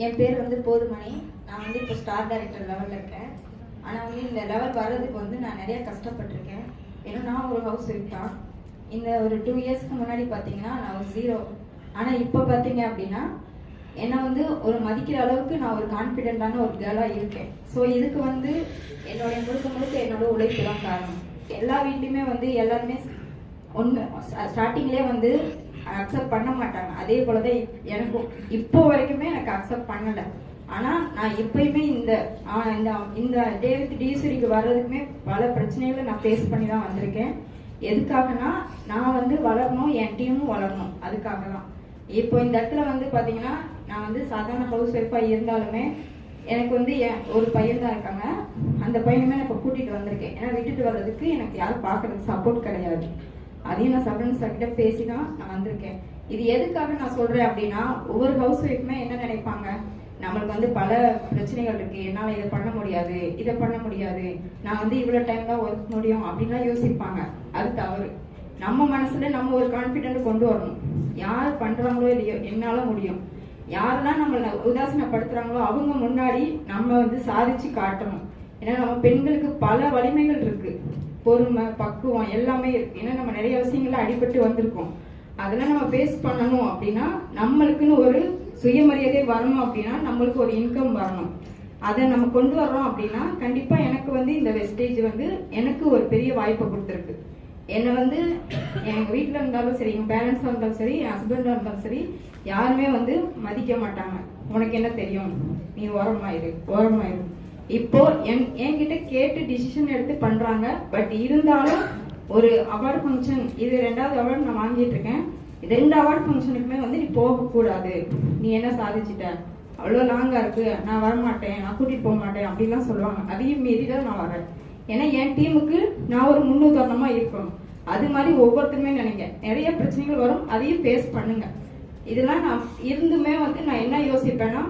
என் பேர் வந்து போதுமணி. நான் வந்து இப்போ ஸ்டார் டைரக்டர் லெவலில் இருக்கேன். ஆனால் வந்து இந்த லெவல் வர்றதுக்கு வந்து நான் நிறைய கஷ்டப்பட்டிருக்கேன். ஏன்னா நான் ஒரு ஹவுஸ் ஒய்ஃப் தான். இந்த ஒரு 2 இயர்ஸ்க்கு முன்னாடி பார்த்தீங்கன்னா நான் ஒரு 0. ஆனால் இப்போ பார்த்தீங்க அப்படின்னா என்னை வந்து ஒரு மதிக்கிற அளவுக்கு நான் ஒரு கான்ஃபிடென்ட்டான ஒரு கேர்ளாக இருக்கேன். ஸோ இதுக்கு வந்து என்னுடைய முழுக்க என்னோட உழைப்பு தான் காரணம். எல்லா வீட்லையுமே வந்து எல்லாருமே ஒன்று ஸ்டார்டிங்லேயே வந்து அக்செப்ட் பண்ண மாட்டாங்க. அதே போலதான் எனக்கும் இப்போ வரைக்குமே எனக்கு அக்செப்ட் பண்ணலை. ஆனால் நான் எப்பயுமே இந்த டேவிட் டியூசரிக்கு வர்றதுக்குமே பல பிரச்சனைகளை நான் ஃபேஸ் பண்ணி தான் வந்திருக்கேன். எதுக்காகனா நான் வந்து வளரணும், என் டீமும் வளரணும். அதுக்காக தான் இப்போ இந்த இடத்துல வந்து பார்த்தீங்கன்னா நான் வந்து சாதாரண ஹவுஸ் ஒய்ஃபாக இருந்தாலுமே எனக்கு வந்து ஒரு பையன் தான் இருக்காங்க. அந்த பையனுமே நான் இப்போ கூட்டிகிட்டு வந்திருக்கேன். ஏன்னா விட்டுட்டு வர்றதுக்கு எனக்கு யாரும் பார்க்கறதுக்கு சப்போர்ட் கிடையாது. அதையும் நான் சப்ரன் சார் கிட்ட பேசி தான் நான் வந்திருக்கேன். இது எதுக்காக நான் சொல்றேன் அப்படின்னா, ஒவ்வொரு ஹவுஸ் ஒய்ஃப்மே என்ன நினைப்பாங்க, நம்மளுக்கு வந்து பல பிரச்சனைகள் இருக்கு, என்னால் இதை பண்ண முடியாது, இதை பண்ண முடியாது, நான் வந்து இவ்வளோ டைம் தான் ஒர்க் முடியும் அப்படின்லாம் யோசிப்பாங்க. அது தவறு. நம்ம மனசுல நம்ம ஒரு கான்ஃபிடென்ட் கொண்டு வரணும். யார் பண்றாங்களோ இல்லையோ என்னால முடியும், யாரெல்லாம் நம்மளை உதாசீனப்படுத்துறாங்களோ அவங்க முன்னாடி நம்ம வந்து சாதிச்சு காட்டணும். ஏன்னா நம்ம பெண்களுக்கு பல வலிமைகள் இருக்கு, பொறுமை, பக்குவம் எல்லாமே இருக்கு. ஏன்னா நம்ம நிறைய விஷயங்கள்ல அடிபட்டு வந்திருக்கோம். அதெல்லாம் நம்ம ஃபேஸ் பண்ணணும் அப்படின்னா நம்மளுக்குன்னு ஒரு சுயமரியாதை வரணும். அப்படின்னா நம்மளுக்கு ஒரு இன்கம் வரணும். அதை நம்ம கொண்டு வர்றோம் அப்படின்னா கண்டிப்பா எனக்கு வந்து இந்த வெஸ்டேஜ் வந்து எனக்கு ஒரு பெரிய வாய்ப்பை கொடுத்துருக்கு. என்னை வந்து எங்க வீட்டில் இருந்தாலும் சரி, எங்க பேரண்ட்ஸாக இருந்தாலும் சரி, என் ஹஸ்பண்டாக இருந்தாலும் சரி, யாருமே வந்து மதிக்க மாட்டாங்க. உனக்கு என்ன தெரியும், நீ ஓரமாயிரு. இப்போ என்கிட்ட கேட்டு டிசிஷன் எடுத்து பண்றாங்க. பட் இருந்தாலும் ஒரு அவார்டு ஃபங்க்ஷன், இது 2வது அவார்டு நான் வாங்கிட்டு இருக்கேன். 2 அவார்டு ஃபங்க்ஷனுக்குமே வந்து நீ போகக்கூடாது, நீ என்ன சாதிச்சிட்ட, அவ்வளோ லாங்கா இருக்கு, நான் வரமாட்டேன், நான் கூட்டிட்டு போக மாட்டேன் அப்படிலாம் சொல்லுவாங்க. அதையும் மீறி தான் நான் வரேன். ஏன்னா என் டீமுக்கு நான் ஒரு முன்னுதாரணமா இருக்கணும். அது மாதிரி ஒவ்வொருத்தருமே நினைங்க, நிறைய பிரச்சனைகள் வரும், அதையும் ஃபேஸ் பண்ணுங்க. இதெல்லாம் நான் இருந்துமே வந்து நான் என்ன யோசிப்பேன்னா,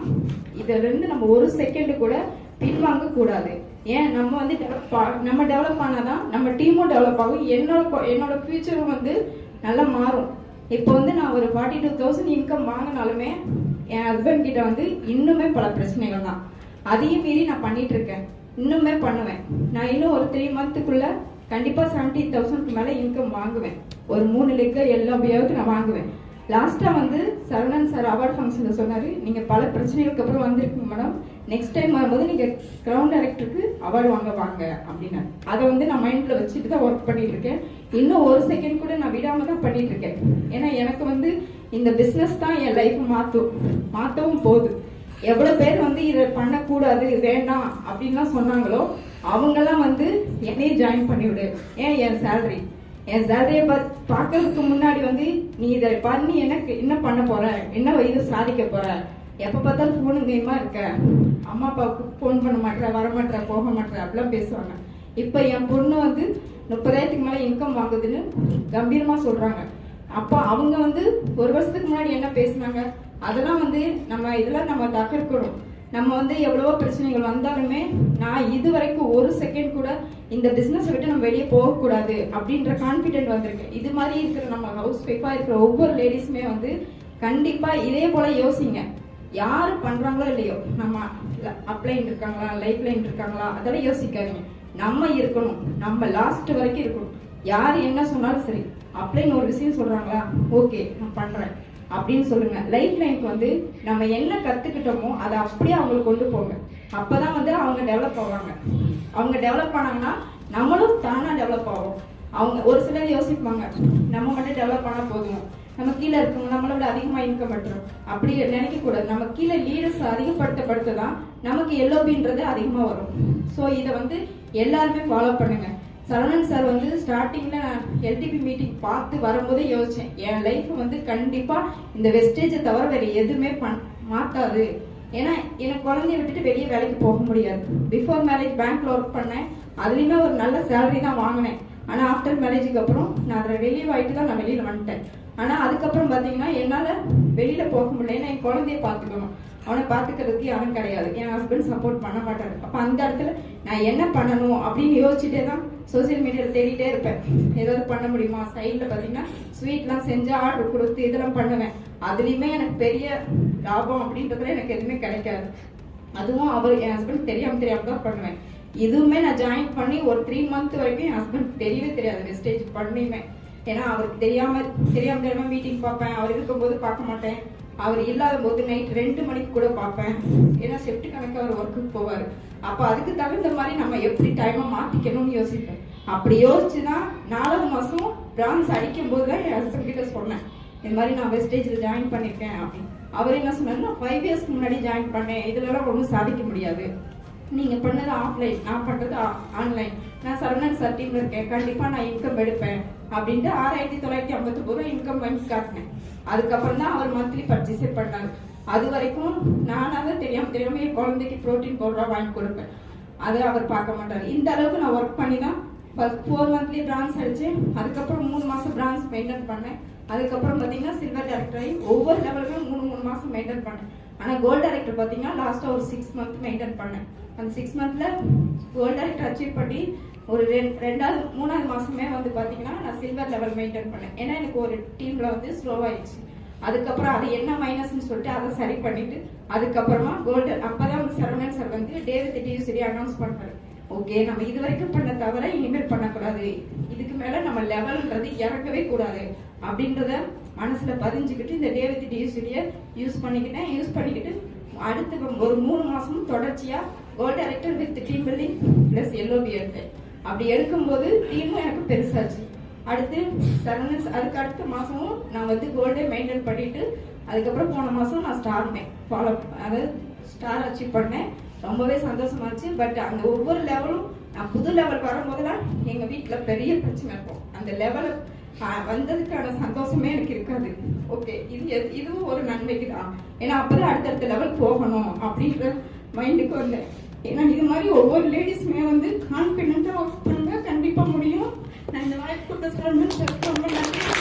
இதுல இருந்து நம்ம ஒரு செகண்ட் கூட பின்வாங்க கூடாது. ஏன் நம்ம வந்து நம்ம டெவலப் ஆனாதான் நம்ம டீமும் டெவலப் ஆகும். என்னோட ஃபியூச்சரும் வந்து நல்லா மாறும். இப்போ வந்து நான் ஒரு 42,000 இன்கம் வாங்கினாலுமே என் ஹஸ்பண்ட் கிட்ட வந்து இன்னுமே பல பிரச்சனைகள் தான். அதையும் மீறி நான் பண்ணிட்டு இருக்கேன், இன்னுமே பண்ணுவேன். நான் இன்னும் ஒரு 3 மந்த்துக்குள்ள கண்டிப்பா 70,000க்கு மேல இன்கம் வாங்குவேன். ஒரு 3 லெக்க எல்லா உபயோகத்துக்கு நான் வாங்குவேன். லாஸ்டா வந்து சரவணன் சார் அவார்டு ஃபங்க்ஷன்ல சொன்னாரு, நீங்க பல பிரச்சனைகளுக்கு அப்புறம் வந்திருக்கீங்க மேடம், நெக்ஸ்ட் டைம் வரும்போது நீங்க கிரவுண்ட் டைரக்டருக்கு அவார்டு வாங்க அப்படின்னு. அதை வந்து நான் மைண்ட்ல வச்சுட்டு தான் ஒர்க் பண்ணிட்டு இருக்கேன். இன்னும் ஒரு செகண்ட் கூட நான் விடாம தான் பண்ணிட்டு இருக்கேன். ஏன்னா எனக்கு வந்து இந்த பிசினஸ் தான் என் லைஃப் மாத்தவும் போகுது. எவ்வளவு பேர் வந்து இதை பண்ணக்கூடாது, வேண்டாம் அப்படின்லாம் சொன்னாங்களோ அவங்கெல்லாம் வந்து என்னையே ஜாயின் பண்ணிவிடு. ஏன் என் சேலரியை பார்க்கறதுக்கு முன்னாடி வந்து நீ இதை பண்ணி எனக்கு என்ன பண்ண போற, என்ன இது சாதிக்க போற, எப்ப பார்த்தாலும் போனு கைமா இருக்க, அம்மா அப்பாவுக்கு போன் பண்ண மாட்டேற, வரமாட்டேற, போக மாட்டேற அப்படிலாம் பேசுவாங்க. இப்ப என் பொண்ணு வந்து 30,000க்கு மேல இன்கம் வாங்குதுன்னு கம்பீரமா சொல்றாங்க. அப்ப அவங்க வந்து ஒரு வருஷத்துக்கு முன்னாடி என்ன பேசினாங்க, அதெல்லாம் வந்து இதெல்லாம் நம்ம தக்கணும். நம்ம வந்து எவ்வளவோ பிரச்சனைகள் வந்தாலுமே நான் இது வரைக்கும் ஒரு செகண்ட் கூட இந்த பிசினஸ் விட்டு நம்ம வெளியே போகக்கூடாது அப்படின்ற கான்பிடென்ட் வந்திருக்கேன். இது மாதிரி இருக்கிற நம்ம ஹவுஸ் ஒய்ஃபா இருக்கிற ஒவ்வொரு லேடிஸுமே வந்து கண்டிப்பா இதே போல யோசிங்க. யாரு பண்றாங்களோ இல்லையோ, நம்ம அப்ளைன் இருக்காங்களா, லைஃப் லைன் இருக்காங்களா, அதெல்லாம் யோசிக்காதீங்க. நம்ம இருக்கணும், நம்ம லாஸ்ட் வரைக்கும் இருக்கணும். யாரு என்ன சொன்னாலும் சரி, அப்ளைன் ஒரு விஷயம் சொல்றாங்களா, ஓகே நான் பண்றேன் அப்படின்னு சொல்லுங்க. லைஃப் லைனுக்கு வந்து நம்ம என்ன கத்துக்கிட்டோமோ அதை அப்படியே அவங்களுக்கு கொண்டு போங்க. அப்பதான் வந்து அவங்க டெவலப் ஆவாங்க. அவங்க டெவலப் ஆனாங்கன்னா நம்மளும் தானா டெவலப் ஆகும். அவங்க ஒரு சிலர் யோசிப்பாங்க, நம்ம மட்டும் டெவலப் ஆனா போதும், நம்ம கீழே இருக்கவங்க நம்மளோட அதிகமா இன்கம் பண்றோம் அப்படி நினைக்க கூடாது. நம்ம கீழே லீடர்ஸ் அதிகப்படுத்ததான் நமக்கு எல்ஓபின்றது அதிகமா வரும். ஸோ இதை வந்து எல்லாருமே ஃபாலோ பண்ணுங்க. சரவணன் சார் வந்து ஸ்டார்டிங்ல நான் எல்டிபி மீட்டிங் பார்த்து வரும்போதே யோசிச்சேன், என் லைஃப் வந்து கண்டிப்பா இந்த வெஸ்டேஜை தவிர வேற எதுவுமே மாத்தாது. ஏன்னா எனக்கு குழந்தைய விட்டுட்டு வெளியே வேலைக்கு போக முடியாது. பிஃபோர் மேரேஜ் பேங்க்ல ஒர்க் பண்ணேன், அதுலயுமே ஒரு நல்ல சேலரி தான் வாங்கினேன். ஆனா ஆஃப்டர் மேரேஜுக்கு அப்புறம் நான் அதில் ரிலீவ் ஆயிட்டு தான் நான் வெளியில வந்துட்டேன். ஆனா அதுக்கப்புறம் பாத்தீங்கன்னா என்னால வெளியில போக முடியல. ஏன்னா என் குழந்தைய பாத்துக்கணும், அவனை பாத்துக்கிறதுக்கு யாரும் கிடையாது, என் ஹஸ்பண்ட் சப்போர்ட் பண்ண மாட்டாரு. அப்ப அந்த இடத்துல நான் என்ன பண்ணணும் அப்படின்னு யோசிச்சுட்டே தான் சோசியல் மீடியாவில் தேடிட்டே இருப்பேன். ஏதாவது பண்ண முடியுமா, சைட்ல பாத்தீங்கன்னா ஸ்வீட்லாம் செஞ்சு ஆர்டர் கொடுத்து இதெல்லாம் பண்ணுவேன். அதுலயுமே எனக்கு பெரிய லாபம் அப்படின்றதுல எனக்கு எதுவுமே கிடைக்காது. அதுவும் அவர் என் ஹஸ்பண்ட் தெரியாம தான் பண்ணுவேன். இதுவுமே நான் ஜாயின் பண்ணி ஒரு 3 மந்த் வரைக்கும் என் ஹஸ்பண்ட் தெரியவே தெரியாது வெஸ்டேஜ் பண்ணியுமே. ஏன்னா அவருக்கு தெரியாம மீட்டிங் பார்ப்பேன், அவர் இருக்கும்போது பார்க்க மாட்டேன், அவர் இல்லாத போது நைட் 2 மணிக்கு கூட பார்ப்பேன். ஏன்னா ஷிஃப்ட் கணக்கு அவர் ஒர்க்குக்கு போவார். அப்போ அதுக்கு தகுந்த மாதிரி நம்ம எப்படி டைமை மாற்றிக்கணும்னு யோசிப்பேன். அப்படி யோசிச்சுதான் 4வது மாதம் பிரான்ஸ் அடிக்கும் போது தான் என் ஹஸ்பண்ட் கிட்ட சொன்னேன், இந்த மாதிரி நான் வெஸ்டேஜில் ஜாயின் பண்ணியிருக்கேன் அப்படின்னு. அவர் என்ன சொன்னார், நான் 5 இயர்ஸ்க்கு முன்னாடி ஜாயின் பண்ணேன், இதுலலாம் ஒன்றும் சாதிக்க முடியாது, நீங்க பண்ணது ஆஃப்லைன், நான் பண்றது ஆன்லைன், நான் சரவணன் சார் டீம்ல இருக்கேன், கண்டிப்பா நான் இன்கம் எடுப்பேன் அப்படின்ட்டு 6959 இன்கம் வாங்கி காட்டினேன். அதுக்கப்புறம் தான் அவர் மந்த்லி பர்ச்சேஸே பண்ணாரு. அது வரைக்கும் நானாக தெரியாம என் குழந்தைக்கு ப்ரோட்டீன் பவுடரா வாங்கி கொடுப்பேன், அதை அவர் பார்க்க மாட்டார். இந்த அளவுக்கு நான் ஒர்க் பண்ணி தான் 4 மந்த்லி பிரான்ஸ் அடிச்சு, அதுக்கப்புறம் 3 மாசம் பிரான்ஸ் மெயின்டைன் பண்ணேன். அதுக்கப்புறம் பாத்தீங்கன்னா சில்வர் டைரக்டர் ஆகி ஒவ்வொரு லெவலுக்கும் 3 மாசம் மெயின்டைன் பண்ணேன். ஆனா கோல்டு டைரக்டர் பாத்தீங்கன்னா லாஸ்டா ஒரு 6 மந்த் மெயின்டைன் பண்ணேன். அந்த 6 மந்த்ல கோல்டு டைரக்டர் அச்சீவ் பண்ணி ஒரு 3வது மாசமே வந்து பாத்தீங்கன்னா நான் சில்வர் லெவல் மெயின்டைன் பண்ணேன். ஏன்னா எனக்கு ஒரு டீம்ல வந்து ஸ்லோவாயிடுச்சு. அதுக்கப்புறம் அது என்ன மைனஸ்ன்னு சொல்லிட்டு அதை சரி பண்ணிட்டு அதுக்கப்புறமா கோல்டு, அப்பதான் சரவணன் சார் வந்து டேவிட் டியூசரி அனௌன்ஸ் பண்றாரு, ஓகே நம்ம இது வரைக்கும் பண்ண தவிர இனிமேல் பண்ணக்கூடாது, இதுக்கு மேல நம்ம லெவல்ன்றது இறக்கவே கூடாது அப்படின்றத மனசுல பதிஞ்சுக்கிட்டு இந்த டேவிட் டியூசரிய யூஸ் பண்ணிக்கிட்டு அடுத்து ஒரு 3 மாசமும் தொடர்ச்சியா gold director with team building plus LOP எடுத்தேன். அப்படி எடுக்கும்போது டீமும் எனக்கு பெருசாச்சு. அடுத்து அதுக்கு அடுத்த மாசமும் நான் வந்து கோல்டே மெயின்டைன் பண்ணிட்டு அதுக்கப்புறம் போன மாசம் நான் அதாவது ஸ்டார் அச்சீவ் பண்ணேன். ரொம்பவே சந்தோஷமா இருந்துச்சு. பட் அந்த ஒவ்வொரு லெவலும் நான் புது லெவல் வரும்போதெல்லாம் எங்க வீட்டுல பெரிய பிரச்சனை இருக்கும். அந்த லெவல் வந்ததுக்கான சந்தோஷமே எனக்கு இருக்காது. ஓகே, இதுவும் ஒரு நன்மைக்கு தான், ஏன்னா அப்பதான் அடுத்தடுத்த லெவல் போகணும் அப்படின்ற மைண்டுக்கு வந்தேன். ஏன்னா இது மாதிரி ஒவ்வொரு லேடிஸுமே வந்து கான்பிடென்ட்டா ஒர்க் பண்ணுங்க, கண்டிப்பா முடியும். நான் இந்த வாய்ப்பு கொடுத்த ரொம்ப நன்றி.